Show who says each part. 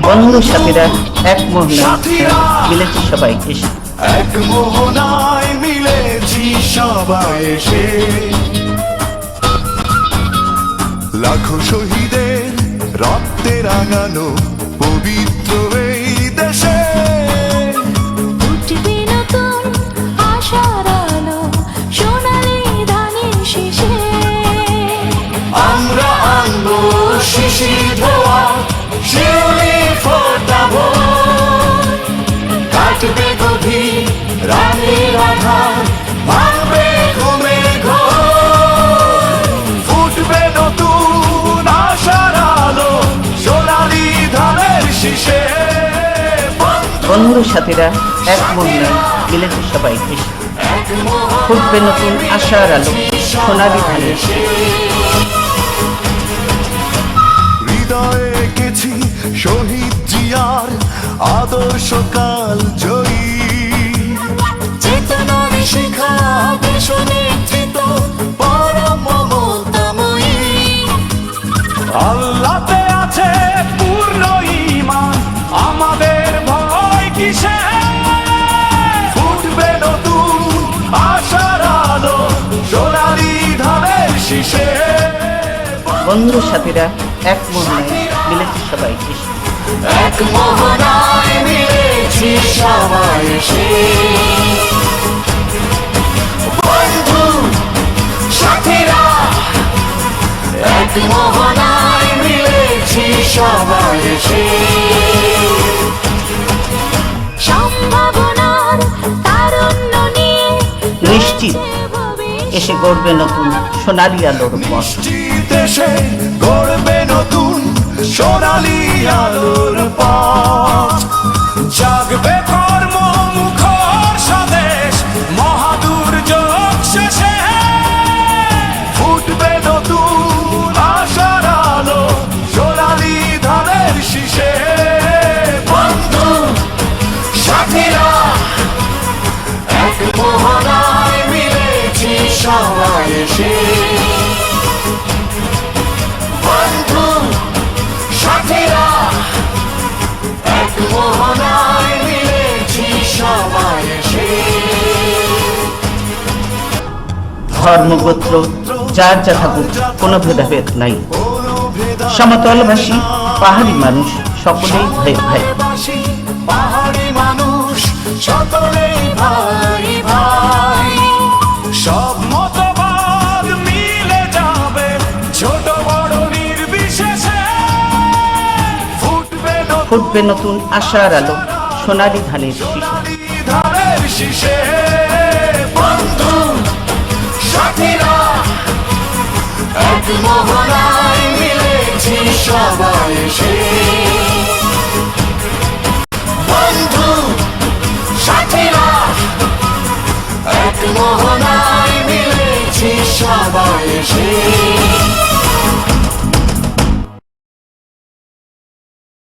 Speaker 1: বন্ধু সাথীরা এক মোহনায় মিলেছি সবাই এসে,
Speaker 2: এক মোহনায় মিলেছি সবাই এসে, লাখো শহীদের রক্তে রাঙানো পবিত্র এই দেশে
Speaker 3: উঠবে নতুন আশার আলো সোনালি ধানের শীষে।
Speaker 2: আমরা আনবো শিশির ধোয়া শিউলি ফোটাবো, কাটবে গভীর রাতের আধার, ভাঙবে ঘুমের ঘোর, ফুটবে নতুন আশার আলো সোনালি ধানের শীষে।
Speaker 1: বন্ধু সাথীরা এক মোহনায় মিলেছি সবাই এসে, ফুটবে নতুন আশার আলো সোনালি ধানের শীষে।
Speaker 2: হৃদয়ে এঁকেছি শহীদ জিয়ার আদর্শ কাল জয়ী, চেতনার শিখা দেশ নেতৃত্ব পরম মমতাময়ী। আল্লাহতে আছে পূর্ণ ঈমান, আমাদের ভয় কিসে, ফুটবে নতুন আশার আলো সোনালি ধানের শীষে।
Speaker 1: বন্ধু সাথীরা এক মোহনায় মিলেছি সবাই এসে,
Speaker 2: এক মোহনায় মিলেছি সবাই এসে, বন্ধু সাথীরা এক মোহনায় মিলেছি সবাই এসে,
Speaker 3: সম্ভাবনার তারুণ্য নিয়ে
Speaker 1: নিশ্চিত এসে গড়বে নতুন সোনালি আলোর পথ।
Speaker 2: নিশ্চিত এসে গড়বে নতুন সোনালি আলোর পথ, জাগবে কর্ম মুখর স্বদেশ মহাদুর্যোগ শেষে, ফুটবে নতুন আশার আলো সোনালি ধানের শীষে। বন্ধু সাথীরা এক মোহনায় মিলেছি সবাই এসে, বন্ধু সাথীরা এক মোহনায় মিলেছি সবাই এসে।
Speaker 1: ধর্মগোত্র যার যা থাকুক কোনো ভেদাভেদ নাই, সমতলবাসী পাহাড়ি মানুষ সকলেই ভাই ভাই।
Speaker 2: পাহাড়ি মানুষ সকলেই ভাই ভাই, সব মতবাদ মিলে যাবে ছোট বড় নির্বিশেষে,
Speaker 1: ফুটবে নতুন আশার আলো সোনালি ধানের শীষে।
Speaker 2: ধানের শীষে। বন্ধু সাথীরা এক মোহনায় মিলেছি সবাই এসে, বন্ধু সাথীরা এক মোহনায় মিলেছি সবাই এসে।